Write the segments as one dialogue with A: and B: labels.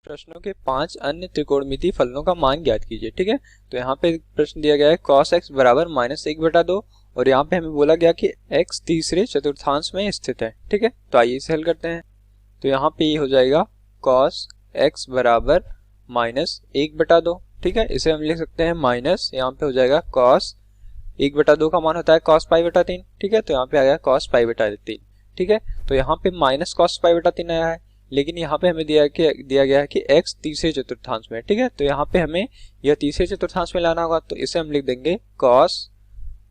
A: प्रश्नों के 5 अन्य त्रिकोणमितीय फलनों का मान ज्ञात कीजिए। ठीक है, तो यहाँ पे प्रश्न दिया गया है cos x बराबर -1/2 और यहाँ पे हमें बोला गया कि x तीसरे चतुर्थांश में स्थित है। ठीक है, तो आइए इसे हल करते हैं। तो यहाँ पे ये हो जाएगा cos x बराबर -1/2। ठीक है, इसे हम लिख सकते हैं माइनस, यहाँ पे हो जाएगा cos 1/2 का मान होता है cos π/3। ठीक है, तो यहाँ पे आ गया cos π/3। ठीक है, तो यहाँ पे माइनस cos π/3 आया है, लेकिन यहाँ पे हमें दिया गया है कि x तीसरे चतुर्थांश में। ठीक है, तो यहाँ पे हमें यह तीसरे चतुर्थांश में लाना होगा, तो इसे हम लिख देंगे cos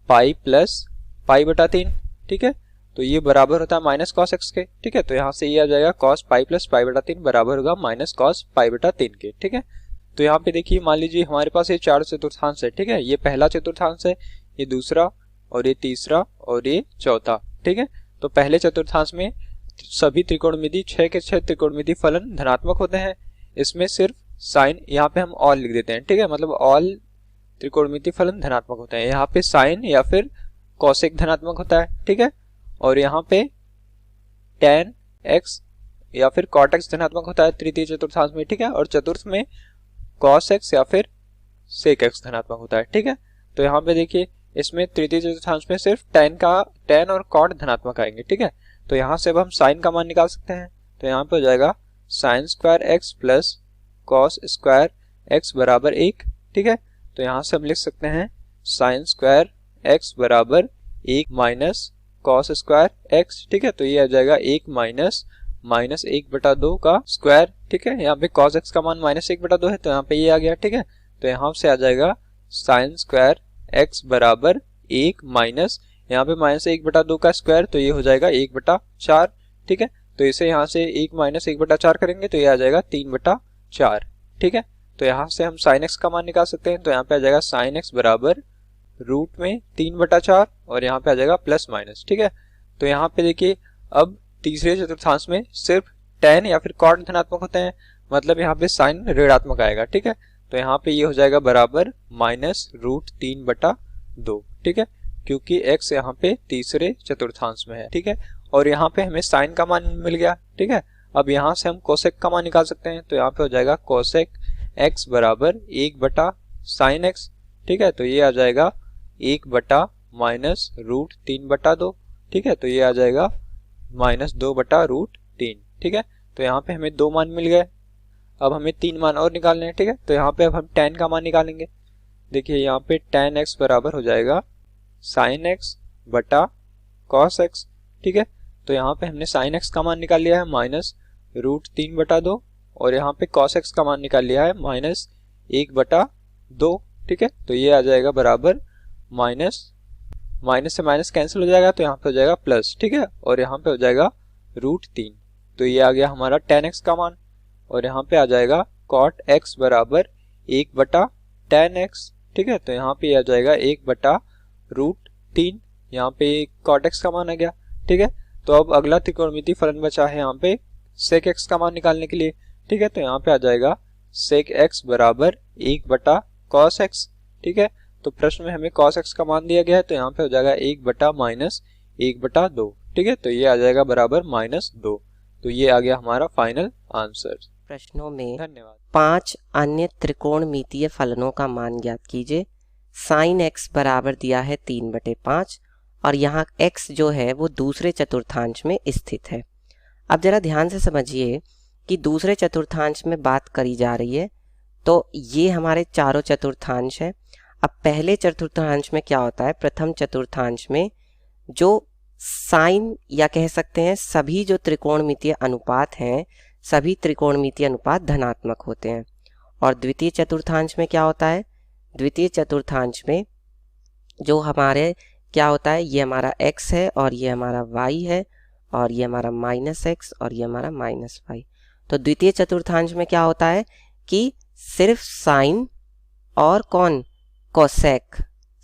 A: पाई प्लस π/3। ठीक है, तो ये बराबर होता है माइनस cos x के। ठीक है, तो यहाँ से ये आ जाएगा cos पाई प्लस π/3 बराबर होगा माइनस cos π/3 के। ठीक है, तो यहाँ पे देखिए, मान लीजिए हमारे पास ये 4 चतुर्थांश है। ठीक है, ये पहला चतुर्थांश है, ये दूसरा और ये तीसरा और ये चौथा। ठीक है, तो पहले चतुर्थांश में सभी त्रिकोणमितीय 6 के 6 त्रिकोणमितीय फलन धनात्मक होते हैं। इसमें सिर्फ साइन, यहाँ पे हम ऑल लिख देते हैं। ठीक है, मतलब ऑल त्रिकोणमितीय फलन धनात्मक होते हैं। यहाँ पे साइन या फिर कोसेक धनात्मक होता है। ठीक है, और यहाँ पे tan x या फिर cot x धनात्मक होता है तृतीय चतुर्थांश में। ठीक है, और चतुर्थ में cos x या फिर sec x धनात्मक होता है। ठीक है, तो यहाँ पे देखिए, इसमें तृतीय चतुर्थांश में सिर्फ tan और cot धनात्मक आएंगे। ठीक है, तो यहाँ से अब हम साइन का मान निकाल सकते हैं। तो यहाँ पे हो जाएगा sine square x plus cos square x बराबर 1। ठीक है, तो यहाँ से हम लिख सकते हैं साइन स्क्वायर एक्स बराबर 1 माइनस कॉस स्क्वायर एक्स। ठीक है, तो ये आ जाएगा 1 माइनस -1/2 का स्क्वायर। ठीक है, यहाँ पे cos x का मान -1/2 है, तो यहाँ पे ये आ गया। ठीक है, तो यहाँ से आ जाएगा साइन स्क्वायर x बराबर 1 माइनस, यहाँ पे -1/2 का स्क्वायर, तो ये हो जाएगा 1/4। ठीक है, तो इसे यहाँ से 1 माइनस 1/4 करेंगे तो ये आ जाएगा 3/4। ठीक है, तो यहाँ से हम साइन x का मान निकाल सकते हैं। तो यहाँ पे आ जाएगा साइन x बराबर रूट में 3/4 और यहाँ पे आ जाएगा प्लस माइनस। ठीक है, तो यहाँ पे देखिए, अब तीसरे चतुर्थांश में सिर्फ tan या फिर cot धनात्मक होते हैं, मतलब यहाँ पे साइन ऋणात्मक आएगा। ठीक है, तो यहाँ पे ये हो जाएगा बराबर -√3/2। ठीक है, क्योंकि x यहाँ पे तीसरे चतुर्थांश में है। ठीक है, और यहाँ पे हमें साइन का मान मिल गया। ठीक है, अब यहाँ से हम कोसेक का मान निकाल सकते हैं। तो यहाँ पे हो जाएगा कोसेक x बराबर 1/sin x। ठीक है, तो ये आ जाएगा 1/-√3/2। ठीक है, तो ये आ जाएगा -2/√3। ठीक है, तो यहाँ पे हमें 2 मान मिल गए। अब हमें 3 मान और निकालने हैं। ठीक है, तो यहाँ पे अब हम tan का मान निकालेंगे। देखिए, यहाँ पे tan x बराबर हो जाएगा sin x बटा cos x। ठीक है, तो यहाँ पे हमने sin x का मान निकाल लिया है -√3/2 और यहाँ पे cos x का मान निकाल लिया है -1/2। ठीक है, तो ये आ जाएगा बराबर माइनस से माइनस कैंसिल हो जाएगा, तो यहाँ पे हो जाएगा प्लस। ठीक है, और यहाँ पे हो जाएगा √3, तो ये आ गया हमारा tan x का मान। और यहाँ पे आ जाएगा cot x बराबर 1/tan x। ठीक है, तो यहाँ पे आ जाएगा 1/√3, यहाँ पे cot x का मान आ गया। ठीक है, तो अब अगला त्रिकोणमितीय फलन बचा है यहाँ पे sec x का मान निकालने के लिए। ठीक है, तो यहाँ पे आ जाएगा sec x बराबर 1/cos x। ठीक है, तो प्रश्न में हमें cos x का मान दिया गया है, तो यहाँ पे हो जाएगा 1/-1/2। ठीक है, तो ये आ जाएगा बराबर -2। तो ये आ गया हमारा फाइनल आंसर।
B: प्रश्नों में
A: धन्यवाद।
B: 5 अन्य त्रिकोणमितीय फलनों का मान ज्ञात कीजिए। साइन x बराबर दिया है 3/5 और यहाँ x जो है वो दूसरे चतुर्थांश में स्थित है। अब जरा ध्यान से समझिए कि दूसरे चतुर्थांश में बात करी जा रही है, तो ये हमारे चारों चतुर्थांश है। अब पहले चतुर्थांश में क्या होता है, प्रथम चतुर्थांश में जो साइन या कह सकते हैं सभी जो त्रिकोणमितीय अनुपात हैं, सभी त्रिकोणमितीय अनुपात धनात्मक होते हैं। और द्वितीय चतुर्थांश में क्या होता है, द्वितीय चतुर्थांश में जो हमारे क्या होता है, ये हमारा x है और ये हमारा y है और ये हमारा -x और ये हमारा -y। तो द्वितीय चतुर्थांश में क्या होता है कि सिर्फ साइन और कौन, कोसेक,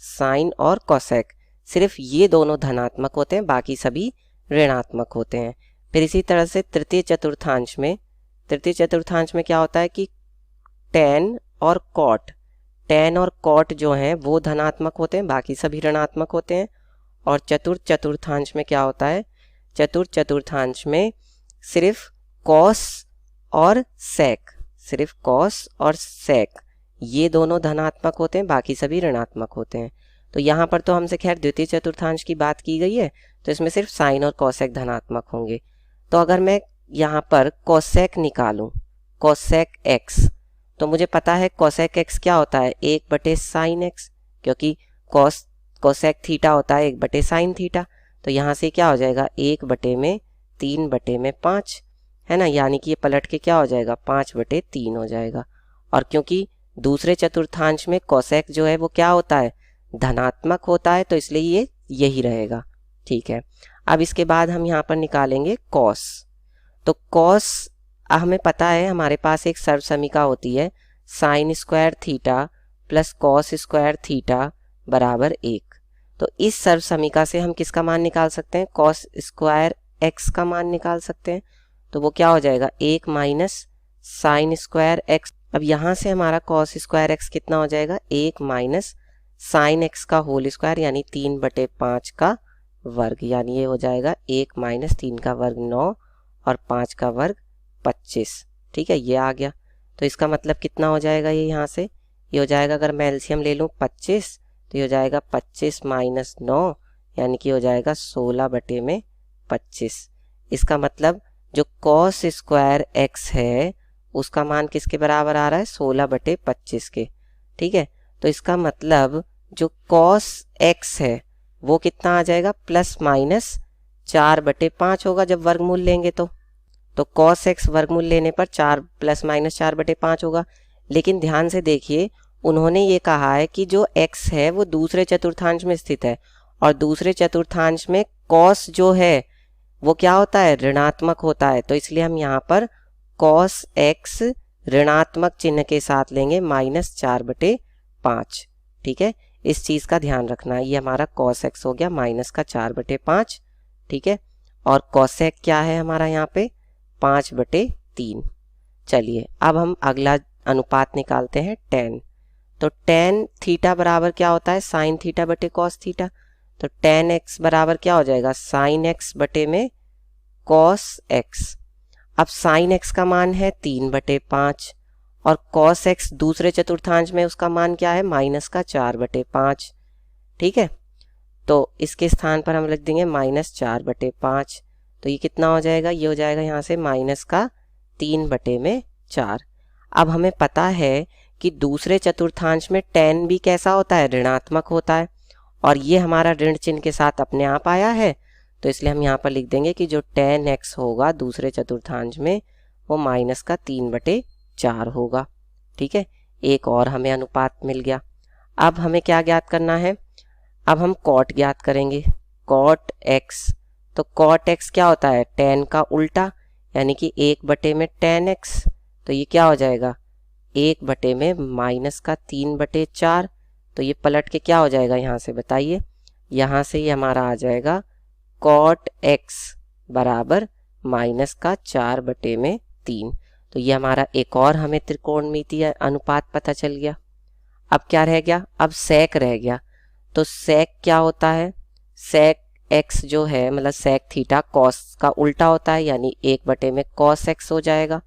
B: साइन और कोसेक, सिर्फ ये दोनों धनात्मक होते हैं, बाकी सभी ऋणात्मक होते हैं। फिर इसी तरह से तृतीय चतुर्थांश में क्या होता है कि tan और cot जो हैं वो धनात्मक होते हैं, बाकी सभी ऋणात्मक होते हैं। और चतुर्थ चतुर्थांश में क्या होता है, चतुर्थ चतुर्थांश में सिर्फ cos और sec, सिर्फ कॉस और सेक ये दोनों धनात्मक होते हैं, बाकी सभी ऋणात्मक होते हैं। तो यहाँ पर तो हमसे खैर द्वितीय चतुर्थांश की बात की गई है, तो इसमें सिर्फ साइन और कॉसेक धनात्मक होंगे। तो अगर मैं यहाँ पर कोसेक निकालूं, कोसेक एक्स, तो मुझे पता है कोसेक एक्स क्या होता है, 1/साइन एक्स, क्योंकि कोसेक थीटा होता है 1/साइन थीटा। तो यहाँ से क्या हो जाएगा, 1/3/5 है ना, यानी कि ये पलट के क्या हो जाएगा, 5/3 हो जाएगा। और क्योंकि दूसरे चतुर्थांश में कोसेक जो है वो क्या होता है, धनात्मक होता है, तो इसलिए ये यही रहेगा। ठीक है, अब इसके बाद हम यहाँ पर निकालेंगे कॉस। तो कॉस हमें पता है, हमारे पास एक सर्वसमीका होती है sine square theta plus cos square theta बराबर 1। तो इस सर्वसमीका से हम किसका मान निकाल सकते हैं, कॉस स्क्वायर एक्स का मान निकाल सकते हैं। तो वो क्या हो जाएगा, 1 माइनस साइन स्क्वायर एक्स। अब यहाँ से हमारा कॉस स्क्वायर एक्स कितना हो जाएगा, 1 माइनस साइन एक्स का होल स्क्वायर यानी 3/5 का वर्ग, यानी ये हो जाएगा 1 माइनस 3 का वर्ग 9 और 5 का वर्ग 25। ठीक है, ये आ गया। तो इसका मतलब कितना हो जाएगा, ये यहाँ से ये हो जाएगा, अगर मैं एलसीएम ले लूँ 25, तो ये हो जाएगा 25 माइनस 9 यानी कि हो जाएगा 16/25। इसका मतलब जो कॉस स्क्वायर एक्स है उसका मान किसके बराबर आ रहा है, 16/25 के। ठीक है, तो इसका मतलब जो कॉस एक्स है वो कितना आ जाएगा, प्लस माइनस 4/5 होगा जब वर्गमूल लेंगे तो कॉस एक्स वर्गमूल लेने पर 4 प्लस माइनस 4/5 होगा। लेकिन ध्यान से देखिए, उन्होंने ये कहा है कि जो x है वो दूसरे चतुर्थांश में स्थित है, और दूसरे चतुर्थांश में कॉस जो है वो क्या होता है, ऋणात्मक होता है। तो इसलिए हम यहाँ पर कॉस एक्स ऋणात्मक चिन्ह के साथ लेंगे -4/5। ठीक है, इस चीज़ का ध्यान रखना। ये हमारा कॉस एक्स हो गया माइनस का 4/5। ठीक है, और कॉसेक क्या है हमारा यहाँ पे 5/3। चलिए अब हम अगला अनुपात निकालते हैं tan। तो tan थीटा बराबर क्या होता है, साइन थीटा बटे कॉस थीटा। तो tan x बराबर क्या हो जाएगा, साइन x बटे में कॉस x। अब साइन x का मान है 3/5 और कॉस x दूसरे चतुर्थांश में उसका मान क्या है, माइनस का 4/5। ठीक है, तो इसके स्थान पर हम लिख देंगे -4/5। तो ये कितना हो जाएगा, ये हो जाएगा यहाँ से माइनस का 3/4। अब हमें पता है कि दूसरे चतुर्थांश में tan भी कैसा होता है, ऋणात्मक होता है, और ये हमारा ऋण चिन्ह के साथ अपने आप आया है। तो इसलिए हम यहाँ पर लिख देंगे कि जो tan x होगा दूसरे चतुर्थांश में वो माइनस का 3/4 होगा। ठीक है, एक और हमें अनुपात मिल गया। अब हमें क्या ज्ञात करना है, अब हम कॉट ज्ञात करेंगे, कॉट x। तो कॉट x क्या होता है, tan का उल्टा, यानी कि 1/tan x। तो ये क्या हो जाएगा, 1/माइनस का 3/4। तो ये पलट के क्या हो जाएगा, यहाँ से बताइए, यहाँ से ये हमारा आ जाएगा कॉट x बराबर माइनस का 4/3। तो ये हमारा एक और हमें त्रिकोणमितीय अनुपात पता चल गया। अब क्या रह गया, अब सेक रह गया। तो सेक क्या होता है, सेक x जो है मतलब सेक थीटा कॉस का उल्टा होता है, यानी 1/cos x हो जाएगा।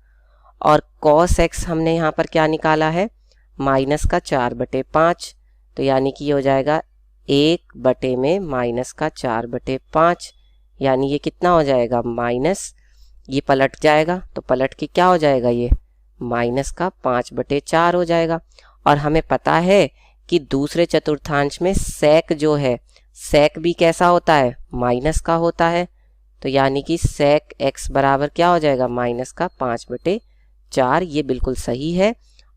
B: और cos x हमने यहाँ पर क्या निकाला है, माइनस का 4/5। तो यानी कि ये हो जाएगा 1/-4/5, यानी ये कितना हो जाएगा, माइनस, ये पलट जाएगा तो पलट के क्या हो जाएगा, ये माइनस का 5/4 हो जाएगा। और हमें पता है कि दूसरे चतुर्थांश में सेक जो है, सेक भी कैसा होता है, माइनस का होता है। तो यानी कि सेक x बराबर क्या हो जाएगा, माइनस का 5/4। ये बिल्कुल सही है,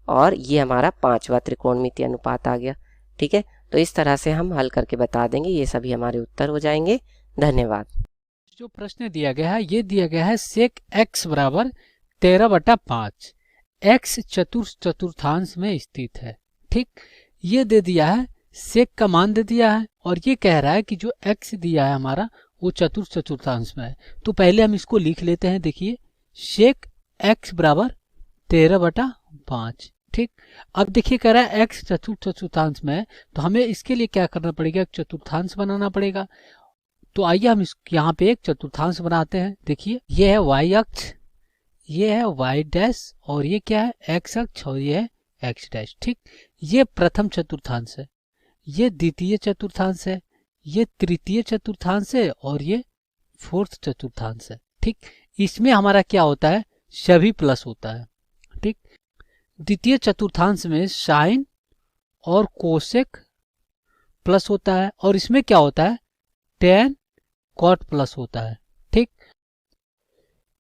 B: और ये हमारा 5वां त्रिकोणमितीय अनुपात आ गया। ठीक है, तो इस तरह से हम हल करके बता देंगे, ये सभी हमारे उत्तर हो जाएंगे। धन्यवाद।
C: जो प्रश्न दिया गया है, ये दिया गया है सेक x बराबर 13/5, x चतुर्थांश में स्थित है। ठीक, ये दे दिया है, सेक का मान दे दिया है, और ये कह रहा है कि जो x दिया है हमारा वो चतुर्थांश में है। तो पहले हम इसको लिख लेते हैं। देखिए, सेक x बराबर 13/5। ठीक, अब देखिए कह रहा है x चतुर्थांश में है, तो हमें इसके लिए क्या करना पड़ेगा, चतुर्थांश बनाना पड़ेगा। तो आइए हम यहाँ पे एक चतुर्थांश बनाते हैं। देखिए, ये है y अक्ष, ये है y डैश और ये क्या है x अक्ष और ये है x डैश। ठीक, ये प्रथम चतुर्थांश है, ये द्वितीय चतुर्थांश है, ये तृतीय चतुर्थांश है और ये फोर्थ चतुर्थांश है। ठीक, इसमें हमारा क्या होता है, सभी प्लस होता है। ठीक, द्वितीय चतुर्थांश में साइन और कोसेक प्लस होता है और इसमें क्या होता है, टेन कॉट प्लस होता है। ठीक,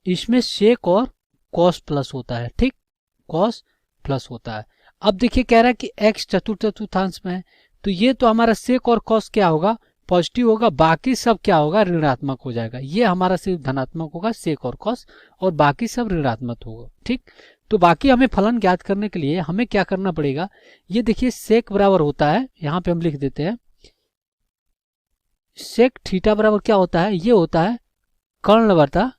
C: इसमें सेक और कॉस प्लस होता है। ठीक, कॉस प्लस होता है। अब देखिए कह रहा है कि x चतुर्थांश में है, तो ये तो हमारा सेक और कॉस क्या होगा, पॉजिटिव होगा, बाकी सब क्या होगा, ऋणात्मक हो जाएगा। ये हमारा सिर्फ धनात्मक होगा सेक और कॉस, और बाकी सब ऋणात्मक होगा। ठीक, तो बाकी हमें फलन ज्ञात करने के लिए हमें क्या करना पड़ेगा, ये देखिए सेक बराबर होता है, यहाँ पे हम लिख देते हैं सेक थीटा बराबर क्या होता है, ये होता है कर्ण बटा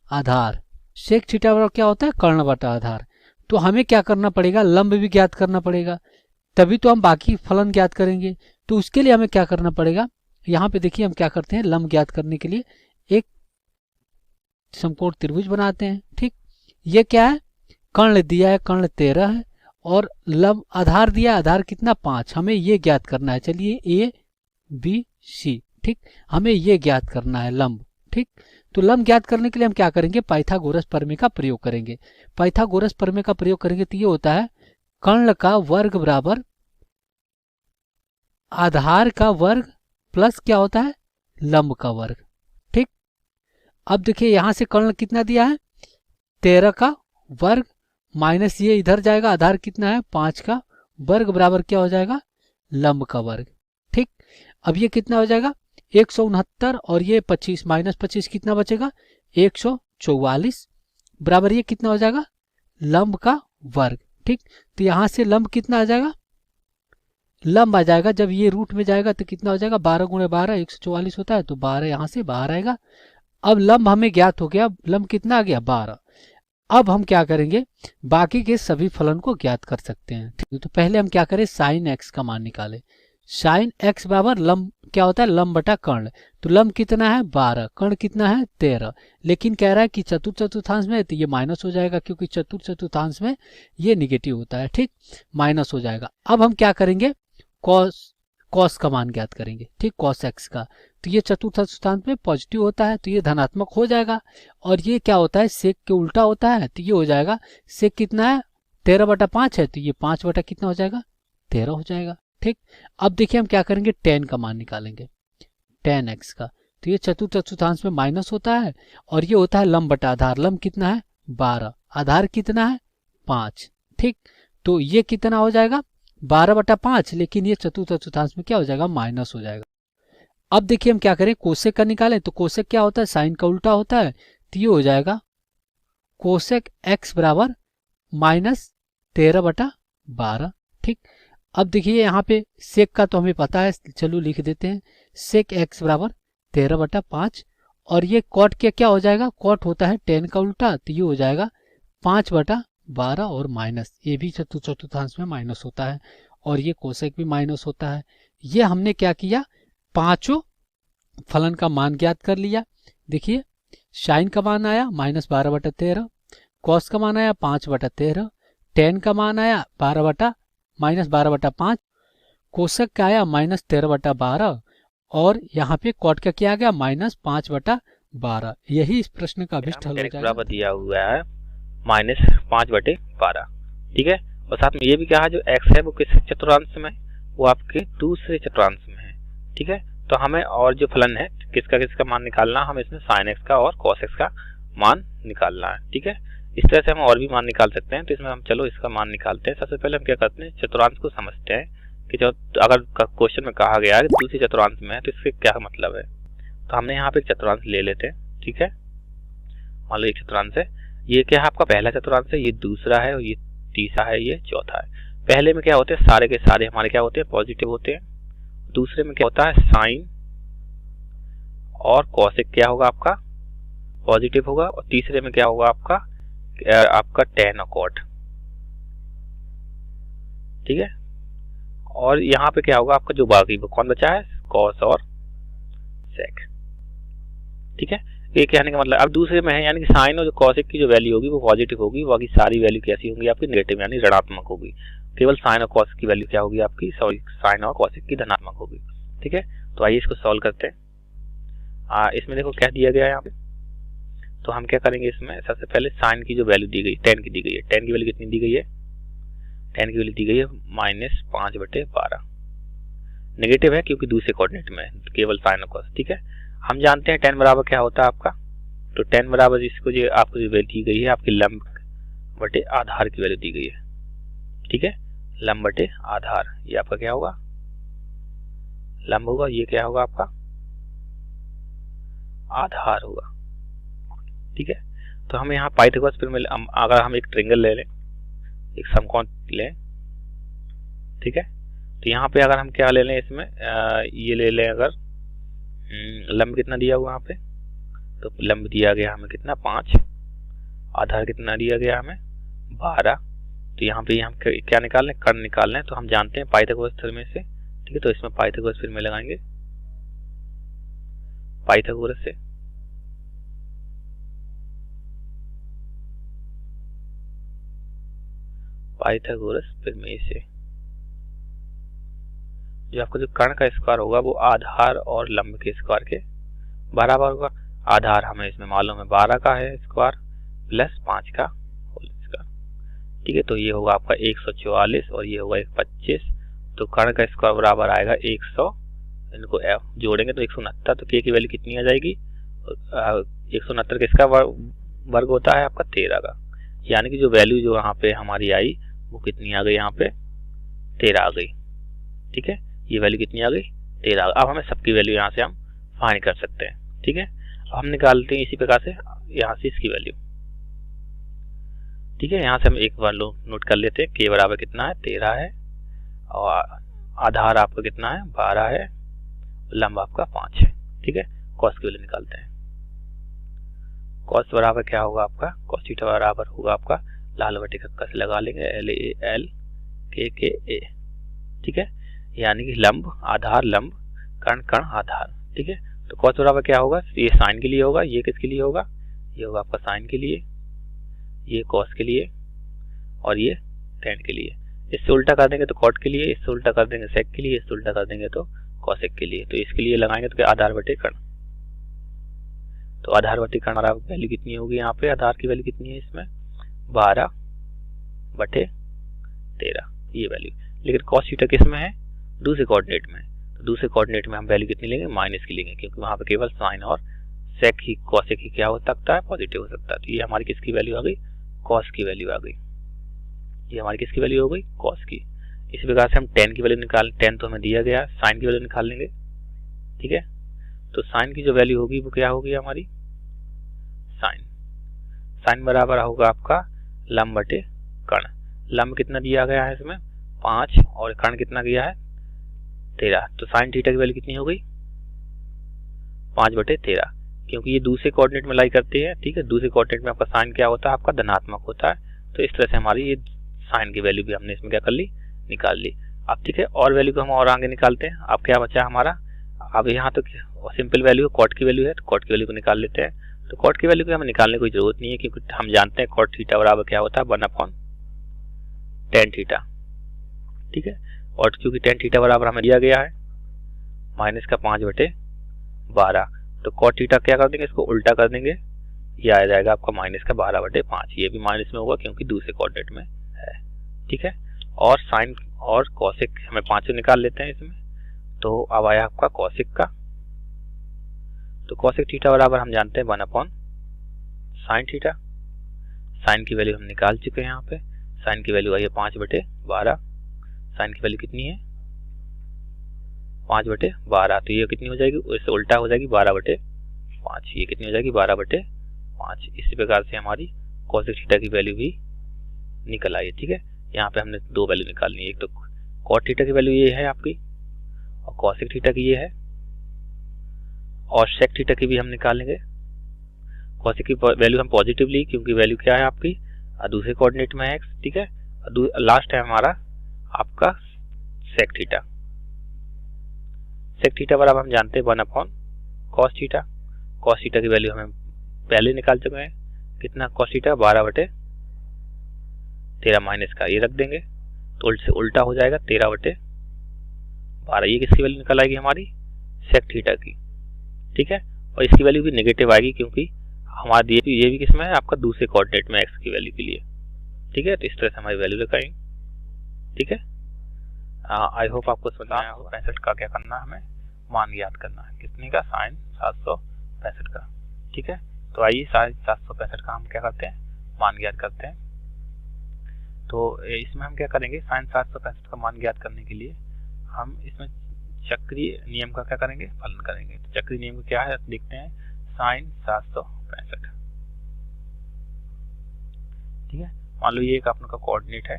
C: आधार। सेक थीटा बराबर क्या होता है, कर्ण बटा आधार। तो हमें क्या करना पड़ेगा, लंब भी ज्ञात करना पड़ेगा, तभी तो हम बाकी फलन ज्ञात करेंगे। तो उसके लिए हमें क्या करना पड़ेगा, यहाँ पे देखिए हम क्या करते हैं, लंब ज्ञात करने के लिए एक समकोण त्रिभुज बनाते हैं। ठीक, ये क्या है, कर्ण दिया है, कर्ण 13 है और लंब आधार दिया, आधार कितना 5, हमें ये ज्ञात करना है। चलिए ए बी सी, ठीक, हमें ये ज्ञात करना है लंब। ठीक, तो लंब ज्ञात करने के लिए हम क्या करेंगे, पाइथागोरस प्रमेय का प्रयोग करेंगे। पाइथागोरस प्रमेय का प्रयोग करेंगे तो ये होता है कर्ण का वर्ग बराबर आधार का वर्ग प्लस क्या होता है, लंब का वर्ग। ठीक, अब देखिए यहां से कर्ण कितना दिया है, 13 का वर्ग माइनस ये इधर जाएगा, आधार कितना है 5 का वर्ग बराबर क्या हो जाएगा, लंब का वर्ग। ठीक, अब ये कितना हो जाएगा 169 और ये 25 माइनस 25 कितना बचेगा 144 बराबर ये कितना हो जाएगा, लंब का वर्ग। ठीक, तो यहां से लंब कितना आ जाएगा, लंब आ जाएगा, जब ये रूट में जाएगा तो कितना हो जाएगा 12 गुणे 12 144 होता है, तो 12 यहां से बाहर आएगा। अब लंब हमें ज्ञात हो गया, लंब कितना आ गया 12। अब हम क्या करेंगे, बाकी के सभी फलन को ज्ञात कर सकते हैं। ठीक, तो पहले हम क्या करें, साइन एक्स का मान निकालें। साइन एक्स बराबर लंब क्या होता है, लंब बटा कर्ण। तो लंब कितना है 12, कर्ण कितना है 13, लेकिन कह रहा है कि चतुर्थांश में, तो ये माइनस हो जाएगा क्योंकि चतुर्थांश में ये निगेटिव होता है। ठीक, माइनस हो जाएगा। अब हम क्या करेंगे, कॉस का मान ज्ञात करेंगे। ठीक, कॉस एक्स का, तो ये चतुर्थांश में पॉजिटिव होता है तो ये धनात्मक हो जाएगा, और ये क्या होता है सेक के उल्टा होता है, तो ये हो जाएगा सेक कितना है 13/5 है, तो ये 5 बटा कितना हो जाएगा 13 हो जाएगा। ठीक, अब देखिए हम क्या करेंगे, tan का मान निकालेंगे, tan x का, तो ये चतुर्थांश में माइनस होता है और ये होता है लंब बटा आधार। लंब कितना है 12, आधार कितना है 5। ठीक, तो ये कितना हो जाएगा 12/5, लेकिन ये चतुर्थांश में क्या हो जाएगा माइनस हो जाएगा। अब देखिए हम क्या करें, कोसेक का निकालें, तो कोसेक क्या होता है, साइन का उल्टा होता है, तो ये हो जाएगा कोसेक x बराबर -13/12। ठीक, अब देखिए यहाँ पे सेक का तो हमें पता है, चलो लिख देते हैं, सेक x बराबर 13/5, और ये कॉट के क्या हो जाएगा, कॉट होता है tan का उल्टा, तो ये हो जाएगा 5/12 और माइनस, ये भी चतुर्थांश में माइनस होता है और ये कोसेक भी माइनस होता है। ये हमने क्या किया, पांचों फलन का मान ज्ञात कर लिया। देखिए साइन का मान आया -12/13, कॉस का मान आया 5/13, tan का मान आया -12/5, कोसेक का आया -13/12 और यहाँ पे कॉट का क्या आ गया -5/12। यही इस प्रश्न का अभिष्ट हल हो जाएगा।
D: दिया हुआ है -5/12। ठीक है, और साथ में ये भी कहा जो x है वो किस चतुर्थांश में, वो आपके दूसरे चतुर्थांश में है। ठीक है, तो हमें और जो फलन है किसका मान निकालना, हम इसमें साइन एक्स का और कॉस एक्स का मान निकालना है। ठीक है, इस तरह से हम और भी मान निकाल सकते हैं, तो इसमें हम चलो इसका मान निकालते हैं। सबसे पहले हम क्या करते हैं, चतुर्थांश को समझते हैं कि जो अगर क्वेश्चन में कहा गया है दूसरे चतुर्थांश में है तो इससे क्या मतलब है। तो हमने यहाँ पे एक चतुर्थांश ले लेते हैं। ठीक है, मान लो एक चतुर्थांश है, ये क्या है आपका पहला चतुर्थांश है, ये दूसरा है और ये तीसरा है, ये चौथा है। पहले में क्या होते हैं, सारे के सारे हमारे क्या होते हैं पॉजिटिव होते हैं। दूसरे में क्या होता है, साइन और कॉसेक क्या होगा आपका पॉजिटिव होगा, और तीसरे में क्या होगा आपका tan और cot। ठीक है, और यहाँ पे क्या होगा आपका जो बाकी वो कौन बचा है, कॉस और सेक। ठीक है, ये कहने का मतलब अब दूसरे में है, यानी कि साइन और जो कॉसेक की जो वैल्यू होगी वो पॉजिटिव होगी, बाकी सारी वैल्यू कैसी होंगी आपकी नेगेटिव यानी ऋणात्मक होगी। केवल साइन और कॉसेक की वैल्यू क्या होगी आपकी, सॉरी साइन और कॉसेक की धनात्मक होगी। ठीक है, तो आइए इसको सॉल्व करते हैं। इसमें देखो क्या दिया गया है यहाँ पे, तो हम क्या करेंगे इसमें, सबसे पहले साइन की जो वैल्यू दी गई 10 की दी गई है, 10 की वैल्यू कितनी दी गई है, 10 की वैल्यू दी गई है -5/12। नेगेटिव है क्योंकि दूसरे कोऑर्डिनेट में केवल साइन और कॉस। ठीक है, हम जानते हैं 10 बराबर क्या होता है आपका, तो 10 बराबर इसको जो आपको जो वैल्यू दी गई है आपकी लंब बटे आधार की वैल्यू दी गई है। ठीक है, लंब बटे आधार, ये आपका क्या होगा, लंब होगा, ये क्या होगा आपका आधार होगा। ठीक है, तो हम यहाँ पाइथागोरस प्रमेय, अगर हम एक ट्रायंगल ले लें, एक समकोण लें, ठीक है, तो यहाँ पे अगर हम क्या ले लें इसमें, ये ले लें अगर लंब कितना दिया हुआ यहाँ पे, तो लंब दिया गया हमें कितना 5, आधार कितना दिया गया हमें 12। तो यहाँ पे हम क्या निकाल लें, कर्ण निकाल लें, तो हम जानते हैं पाइथागोरस प्रमेय से। ठीक है, तो इसमें पाइथागोरस प्रमेय लगाएंगे, पाइथागोरस से पाइथागोरस प्रमेय से जो आपका जो कर्ण का स्क्वायर होगा वो आधार और लंब के स्क्वायर के बराबर होगा। आधार हमें इसमें मालूम है 12 का है स्क्वायर प्लस 5 का होल स्क्वायर। ठीक है, तो ये होगा आपका 144 और ये होगा 125, तो कर्ण का स्क्वायर बराबर आएगा 100, इनको जोड़ेंगे तो 169, तो के की वैल्यू कितनी आ जाएगी, 169 किसका वर्ग होता है आपका 13 का, यानी कि जो वैल्यू जो यहाँ पे हमारी आई वो कितनी आ गई, यहाँ पे 13 आ गई। ठीक है, ये वैल्यू कितनी आ गई 13। अब हमें सबकी वैल्यू यहाँ से हम फाइंड कर सकते हैं। ठीक है, अब हम निकालते हैं इसी प्रकार से यहाँ से इसकी वैल्यू। ठीक है, यहाँ से हम एक बार नोट कर लेते हैं, के बराबर कितना है 13 है, और आधार आपका कितना है 12 है, लंब आपका 5 है। ठीक है, कॉस की वैल्यू निकालते हैं, कॉस बराबर क्या होगा आपका, कॉस थीटा बराबर होगा आपका लाल बटे कक्का से लगा लेंगे LAL KKA। ठीक है, यानी कि लंब आधार लंब कर्ण कर्ण आधार। ठीक है, तो कॉस बराबर क्या होगा, ये साइन के लिए होगा, ये किसके लिए होगा, ये होगा आपका साइन के लिए, ये कॉस के लिए और ये टेन के लिए। इससे उल्टा कर देंगे तो कॉट के लिए, इससे उल्टा कर देंगे सेक के लिए, इससे उल्टा कर देंगे तो कॉसेक के लिए। तो इसके लिए लगाएंगे तो क्या आधार बटे कर्ण, तो आधार बटे कर्ण वैल्यू कितनी होगी, यहाँ पे आधार की वैल्यू कितनी है इसमें 12/13 ये वैल्यू। लेकिन कॉस थीटा किस में है, दूसरे कोऑर्डिनेट में, तो दूसरे कोऑर्डिनेट में हम वैल्यू कितनी लेंगे माइनस की लेंगे, क्योंकि वहां पे केवल साइन और सेक ही कॉसेक ही क्या हो सकता है पॉजिटिव हो सकता है। तो ये हमारी किसकी वैल्यू आ गई, कॉस की वैल्यू आ गई, ये हमारी किसकी वैल्यू हो गई कॉस की। इसी प्रकार से हम टेन की वैल्यू निकाल, टेन तो हमें दिया गया, साइन की वैल्यू निकाल लेंगे। ठीक है, तो साइन की जो वैल्यू होगी वो क्या होगी हमारी साइन, साइन बराबर होगा आपका लंब बटे कर्ण। लंब कितना दिया गया है इसमें 5 और कर्ण कितना दिया है 13, तो साइन थीटा की वैल्यू कितनी हो गई 5/13, क्योंकि ये दूसरे कोऑर्डिनेट में लाई करते हैं। ठीक है, दूसरे कोऑर्डिनेट में आपका साइन क्या होता है आपका धनात्मक होता है, तो इस तरह से हमारी ये साइन की वैल्यू भी हमने इसमें क्या कर ली निकाल ली। अब ठीक है, और वैल्यू को हम और आगे निकालते हैं। अब क्या बचा हमारा, अब यहाँ तो सिंपल वैल्यू कॉट की वैल्यू है, तो कॉट की वैल्यू को निकाल लेते हैं। तो कॉट की वैल्यू को हमें निकालने की कोई जरूरत नहीं है, क्योंकि हम जानते हैं कॉट थीटा बराबर क्या होता है 1/tan थीटा। ठीक है, और क्योंकि tan थीटा बराबर हमें दिया गया है माइनस का 5/12, तो कॉट थीटा क्या कर देंगे, इसको उल्टा कर देंगे, ये आ जाएगा आपका माइनस का 12/5, ये भी माइनस में होगा क्योंकि दूसरे कोऑर्डिनेट में है। ठीक है, और साइन और कॉसेक हमें 5 निकाल लेते हैं इसमें, तो अब आया आपका कॉसेक का, तो कॉसेक थीटा बराबर हम जानते हैं 1/sin थीटा। साइन की वैल्यू हम निकाल चुके हैं, यहाँ पे साइन की वैल्यू आई है 5/12, साइन की वैल्यू कितनी है 5/12, तो ये कितनी हो जाएगी, इससे उल्टा हो जाएगी 12/5, ये कितनी हो जाएगी 12/5। इसी प्रकार से हमारी कॉसेक थीटा की वैल्यू भी निकल आई है। ठीक है, यहाँ पे हमने दो वैल्यू निकालनी है, एक तो कॉट थीटा की वैल्यू ये है आपकी और कॉसेक थीटा की ये है, और सेक थीटा की भी हम निकालेंगे। कॉसेक की वैल्यू हम पॉजिटिव ली क्योंकि वैल्यू क्या है आपकी दूसरे कोऑर्डिनेट में है x। ठीक है, लास्ट है हमारा आपका सेक थीटा। सेक थीटा बराबर हम जानते हैं 1/cos थीटा। कॉस थीटा की वैल्यू हमें पहले निकाल चुके हैं कितना cos थीटा 12/13 माइनस का ये रख देंगे तो उल्ट से उल्टा हो जाएगा 13/12। ये किसकी वैल्यू निकल आएगी हमारी sec थीटा की, ठीक है। और इसकी वैल्यू भी नेगेटिव आएगी क्योंकि हमारी ये भी किसमें है आपका दूसरे कोऑर्डिनेट में x की वैल्यू के लिए, ठीक है। तो इस तरह से हमारी वैल्यू लगाएंगे, ठीक है। आई होप आपको समझ आया हो। 65 का क्या करना है, हमें मान ज्ञात करना है, कितने का, sin 765 का, ठीक है। तो आइए sin 765 का हम क्या करते हैं, मान ज्ञात करते हैं। तो इसमें हम क्या करेंगे, sin 765 का मान ज्ञात करने के लिए हम इसमें चक्रीय नियम का क्या करेंगे, पालन करेंगे। तो चक्रीय नियम क्या है देखते हैं, sin 765, ठीक है। मान लो ये एक अपना का कोऑर्डिनेट है,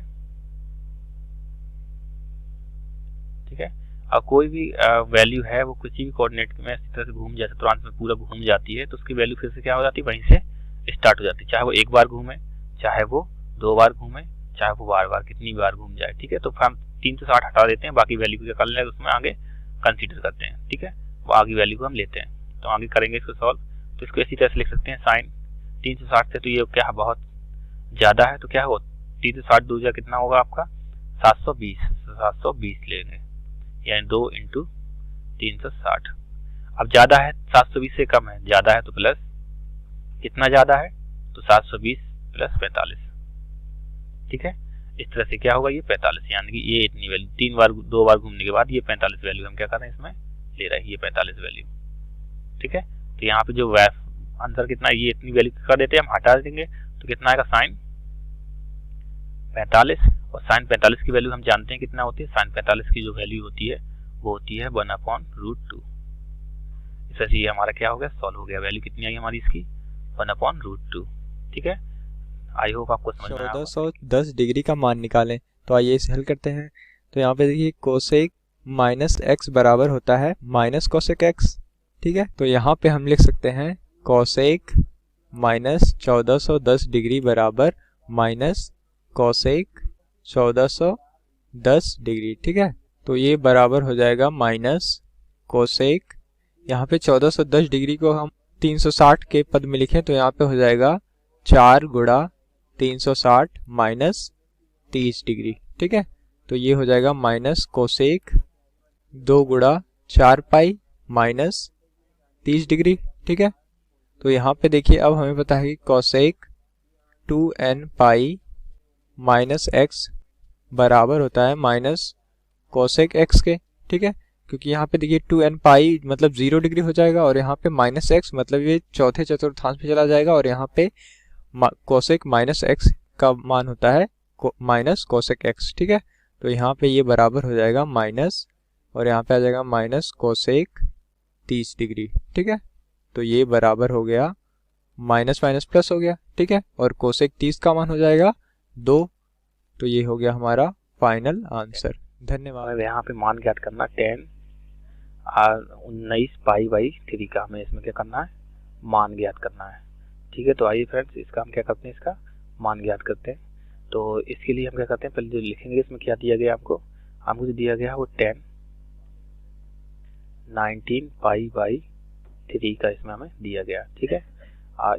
D: ठीक है। और कोई भी वैल्यू है वो किसी भी कोऑर्डिनेट में इस तरह से घूम जाए, चतुर्थांश में पूरा घूम जाती है, तो उसकी वैल्यू फिर से क्या हो जाती है, वहीं से स्टार्ट हो जाती है। चाहे वो एक बार घूमे, चाहे वो 2 बार घूमे, चाहे वो बार बार कितनी बार घूम जाए, ठीक है। तो हम 360 हटा देते हैं, बाकी वैल्यू को क्या कर लें उसमें आगे कंसीडर करते हैं, ठीक है। वो आगे वैल्यू को हम लेते हैं, तो आगे करेंगे इसको सॉल्व। तो इसको इसी तरह से लिख सकते हैं, साइन 360 से तो ये क्या बहुत ज़्यादा है, तो क्या हो 360 दूजा कितना होगा आपका 720 लेंगे, यानी 2 × 360। अब ज़्यादा है 720 से कम है, ज़्यादा है तो प्लस, कितना ज़्यादा है तो 720 + 45, ठीक है। इस तरह से क्या होगा ये 45, यानी कि ये इतनी वैल्यू 2 बार घूमने के बाद ये 45 वैल्यू हम क्या कर रहे हैं इसमें ले रहे हैं, ये 45 वैल्यू, ठीक है। तो यहाँ पे जो आंसर कितना है, ये इतनी वैल्यू कर देते हैं, हम हटा देंगे तो कितना आएगा sin 45, और sin 45 की वैल्यू हम जानते हैं कितना होती है, sin 45 की जो वैल्यू होती है वो होती है 1/√2। इस तरह से ये हमारा क्या हो गया, सॉल्व हो गया। वैल्यू कितनी आई हमारी इसकी 1/√2, ठीक है। आई होप आपको समझ में आया।
A: 1410 डिग्री का मान निकालें, तो आइए इसे हल करते हैं। तो यहाँ पे देखिए कोसेक -x बराबर होता है माइनस कोसेक x, ठीक है। तो यहाँ पे हम लिख सकते हैं कोसेक -1410 डिग्री बराबर माइनस कोसेक 1410 डिग्री, ठीक है। तो ये बराबर हो जाएगा माइनस कोसेक, यहाँ पे 1410 डिग्री को हम 360 के पद में लिखें तो यहाँ पे हो जाएगा 4 × 360 माइनस 30 डिग्री, ठीक है। तो ये हो जाएगा minus cosec 2 × 4 pi minus 30 degree, ठीक है। तो यहाँ पे देखिए अब हमें पता है कि cosec 2n pi minus x बराबर होता है माइनस कोसेक x के, ठीक है। क्योंकि यहाँ पे देखिए 2n पाई मतलब 0 डिग्री हो जाएगा, और यहाँ पे माइनस x मतलब ये चौथे चतुर्थांश पे चला जाएगा, और यहाँ पे कोसेक -x का मान होता है माइनस कोसेक x, ठीक है। तो यहाँ पे ये बराबर हो जाएगा माइनस, और यहाँ पे आ जाएगा माइनस कोसेक 30 डिग्री, ठीक है। तो ये बराबर हो गया माइनस माइनस प्लस हो गया, ठीक है। और कोसेक 30 का मान हो जाएगा 2। तो ये हो गया हमारा फाइनल आंसर। धन्यवाद।
D: यहाँ पे मान ज्ञात करना 19 पाई/3 का हमें इसमें क्या करना है, मान ज्ञात करना है, ठीक है। तो आइए फ्रेंड्स इसका हम क्या करते हैं, इसका मान ज्ञात करते हैं। तो इसके लिए हम क्या करते हैं, पहले जो लिखेंगे इसमें क्या दिया गया हमको जो दिया गया है वो 19 पाई/3 का इसमें हमें दिया गया, ठीक है।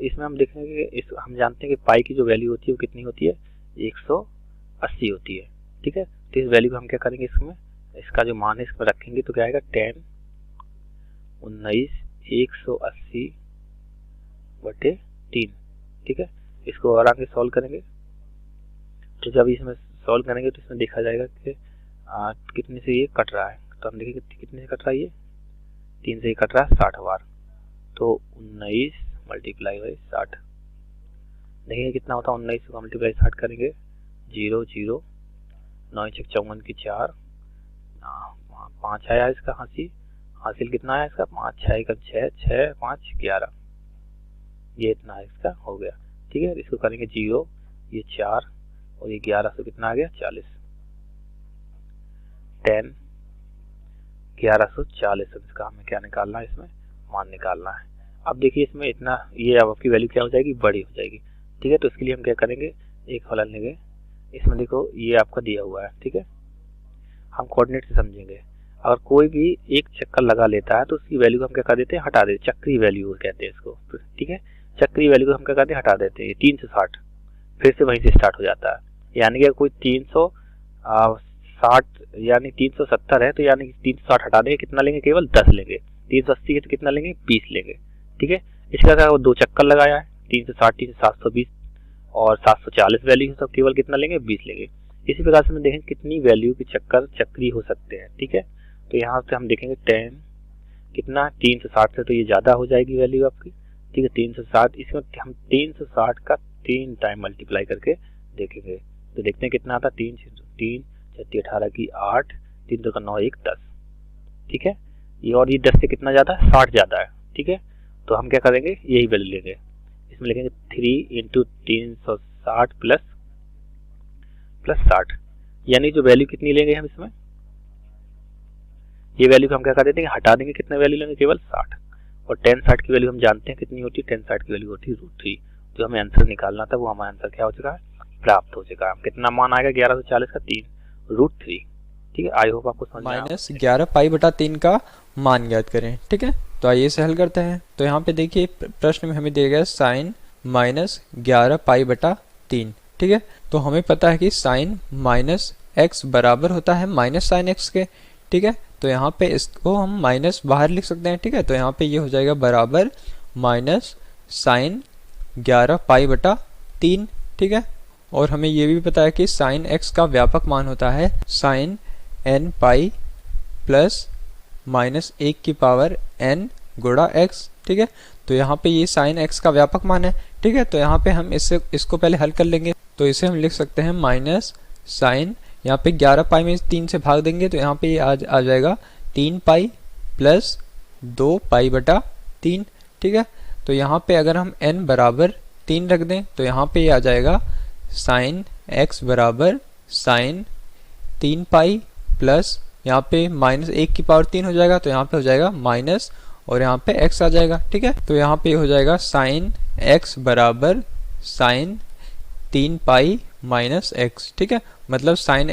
D: इसमें हम देखेंगे इस हम जानते हैं कि पाई की जो वैल्यू होती है वो कितनी होती है, 180 होती है, ठीक है। तो इस वैल्यू को हम क्या करेंगे, इसमें इसका जो मान है इसमें रखेंगे तो क्या आएगा 10 19 180/3, ठीक है। इसको और आगे सॉल्व करेंगे, तो जब इसमें सॉल्व करेंगे तो इसमें देखा जाएगा कि कितने से ये कट रहा है। तो हम देखेंगे कितने से कट रहा है, ये 3 से ही कट रहा है 60 बार। तो 19 × 60 देखिए कितना होता है, 19 को × 60 करेंगे 0 0 9 × 54 की 4 5 आया इसका हासिल कितना आया इसका 5 6 × 6 6 5 11, ये इतना इसका हो गया, ठीक है। इसको करेंगे 0 ये 4 और ये 11 से कितना आ गया 40, 10 1140। इसका हमें क्या निकालना है, इसमें मान निकालना है। अब देखिए इसमें इतना ये अब आपकी वैल्यू क्या हो जाएगी, बड़ी हो जाएगी, ठीक है। तो इसके लिए हम क्या करेंगे, एक फलन लेंगे, इसमें देखो ये आपका दिया हुआ है, ठीक है। हम कोऑर्डिनेट से समझेंगे, अगर कोई भी एक चक्कर लगा लेता है तो उसकी वैल्यू हम क्या कर देते हैं, हटा देते, चक्रीय वैल्यू कहते हैं इसको, ठीक है। चक्री वैल्यू को हम क्या करते हैं, हटा देते हैं। 360 फिर से वहीं से स्टार्ट हो जाता है, यानी कि कोई 360 यानी 370 है, तो यानी 360 हटा देंगे, कितना लेंगे, केवल 10 लेंगे। 380 है तो कितना लेंगे, 20 लेंगे। ठीक है, इसका क्या वो 2 चक्कर लगाया है, 360 720 और 740 वैल्यू है, तो केवल कितना लेंगे, 20 लेंगे। इसी प्रकार से हम देखेंगे कितनी वैल्यू के चक्कर चक्री हो सकते हैं। ठीक है, तो यहाँ से हम देखेंगे 10 कितना 360 से तो ये ज़्यादा हो जाएगी वैल्यू आपकी। ठीक है, 360, इसमें हम 360 का 3 टाइम मल्टीप्लाई करके देखेंगे, तो देखते हैं कितना आता है। 3 3 36 18 की 8 3 2 का 9 1 10। ठीक है, ये और ये 10 से कितना ज़्यादा है, 60 ज़्यादा है। ठीक है, तो हम क्या करेंगे, यही वैल्यू लेंगे, इसमें लिखेंगे 3 × 360 प्लस 60, यानी जो वैल्यू कितनी लेंगे हम इसमें, ये वैल्यू को हम क्या कर देंगे, हटा देंगे, कितने वैल्यू लेंगे, केवल 60। और 10 60 की वैल्यू हम जानते हैं कितनी होती है, 10 60 की वैल्यू होती है √3। जो हमें आंसर निकालना था वो हमारा आंसर क्या हो चुका है, प्राप्त हो चुका है। कितना मान आएगा, 1140 का 3 √3। ठीक है, आई होप आपको समझ में आया।
A: -11π/3 का मान ज्ञात करें। ठीक है, तो आइए इसे हल करते हैं। तो यहाँ पे देखिए प्रश्न में हमें दिया गया sin -11π/3। ठीक है, तो हमें पता है कि sin -x बराबर होता है -sin x के। ठीक है, तो यहाँ पे इसको हम माइनस बाहर लिख सकते हैं। ठीक है, तो यहाँ पे ये हो जाएगा बराबर -sin 11π/3। ठीक है, और हमें ये भी पता है कि sin x का व्यापक मान होता है sin nπ प्लस -1n गुणा x। ठीक है, तो यहाँ पे ये sin x का व्यापक मान है। ठीक है, तो यहाँ पे हम इसको पहले हल कर लेंगे, तो इसे हम लिख सकते हैं माइनस साइन, यहाँ पे 11π में 3 से भाग देंगे तो यहाँ पे ये आ जाएगा 3π प्लस 2π/3। ठीक है, तो यहाँ पे अगर हम n बराबर 3 रख दें तो यहाँ पे ये आ जाएगा साइन x बराबर साइन 3π प्लस यहाँ पे -1/3 हो जाएगा, तो यहाँ पे हो जाएगा माइनस और यहाँ पे x आ जाएगा। ठीक है, तो यहाँ पे हो जाएगा साइन x बराबर साइन 3π माइनस x। ठीक है, मतलब साइन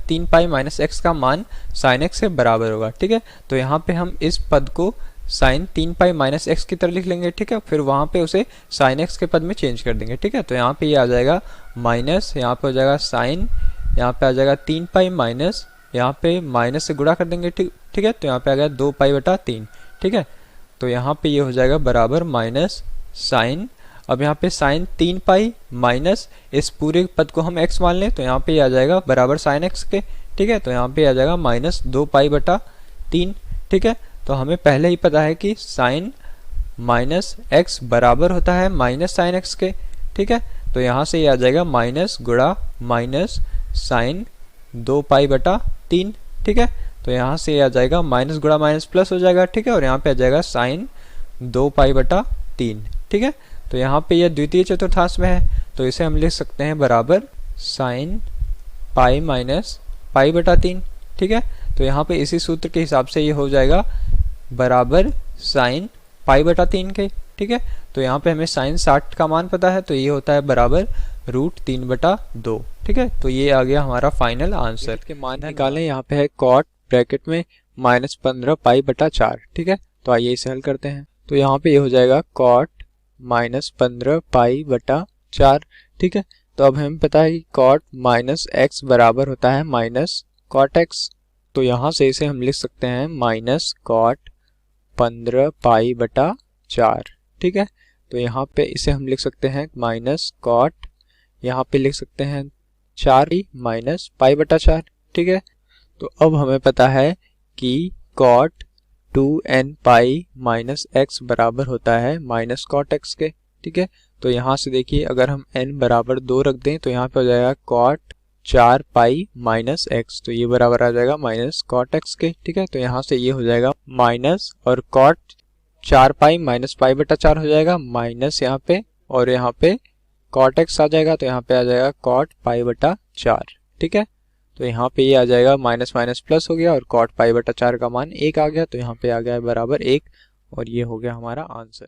A: 3π माइनस x का मान साइन x से बराबर होगा। ठीक है, तो यहाँ पे हम इस पद को साइन 3π माइनस x की तरह लिख लेंगे। ठीक है, फिर वहाँ पे उसे साइन x के पद में चेंज कर देंगे। ठीक है, तो यहाँ पे ये आ जाएगा माइनस, यहाँ पे हो जाएगा साइन, यहाँ पे आ जाएगा 3π माइनस, यहाँ पे माइनस से गुणा कर देंगे। ठीक है, तो यहाँ पे आ गया 2π/3। ठीक है, तो यहाँ पे ये हो जाएगा बराबर माइनस साइन, अब यहाँ पे साइन 3π माइनस इस पूरे पद को हम x मान लें तो यहाँ पे आ जाएगा बराबर साइन x के। ठीक है, तो यहाँ पे आ जाएगा -2π/3। ठीक है, तो हमें पहले ही पता है कि साइन -x बराबर होता है माइनस साइन x के। ठीक है, तो यहाँ से ये आ जाएगा माइनस गुणा माइनस साइन 2π/3। ठीक है, तो यहाँ से ये आ जाएगा माइनस गुणा माइनस प्लस हो जाएगा। ठीक है, और यहाँ पे आ जाएगा साइन 2π/3। ठीक है, तो यहाँ पे यह द्वितीय चतुर्थांश में है तो इसे हम लिख सकते हैं बराबर साइन पाई माइनस π/3। ठीक है, तो यहाँ पे इसी सूत्र के हिसाब से ये हो जाएगा बराबर साइन π/3 के। ठीक है, तो यहाँ पे हमें साइन 60 का मान पता है तो ये होता है बराबर √3/2। ठीक है, तो ये आ गया हमारा फाइनल आंसर। के मान निकालें, यहाँ पे है कॉट ब्रैकेट में -15π/4। ठीक है, तो आइए इसे हल करते हैं। तो यहाँ पे ये हो जाएगा कॉट -15π/4। ठीक है, तो अब हमें पता है कि कॉट -x बराबर होता है माइनस कॉट x, तो यहाँ से इसे हम लिख सकते हैं माइनस कॉट 15π/4। ठीक है, तो यहाँ पे इसे हम लिख सकते हैं माइनस कॉट, यहाँ पे लिख सकते हैं 4 माइनस π/4। ठीक है, तो अब हमें पता है कि कॉट 2nπ माइनस x बराबर होता है माइनस कॉट x के। ठीक है, तो यहाँ से देखिए अगर हम n बराबर 2 रख दें तो यहाँ पे हो जाएगा कॉट 4π माइनस x, तो ये बराबर आ जाएगा माइनस कॉट x के। ठीक है, तो यहाँ से ये हो जाएगा माइनस और कॉट 4π माइनस π/4 हो जाएगा माइनस यहाँ पे और यहाँ पे कॉट x आ जाएगा, तो यहाँ पे आ जाएगा कॉट π/4। ठीक है, तो यहाँ पे ये आ जाएगा माइनस माइनस प्लस हो गया और कॉट π/4 का मान 1 आ गया, तो यहाँ पे आ गया बराबर 1 और ये हो गया हमारा आंसर।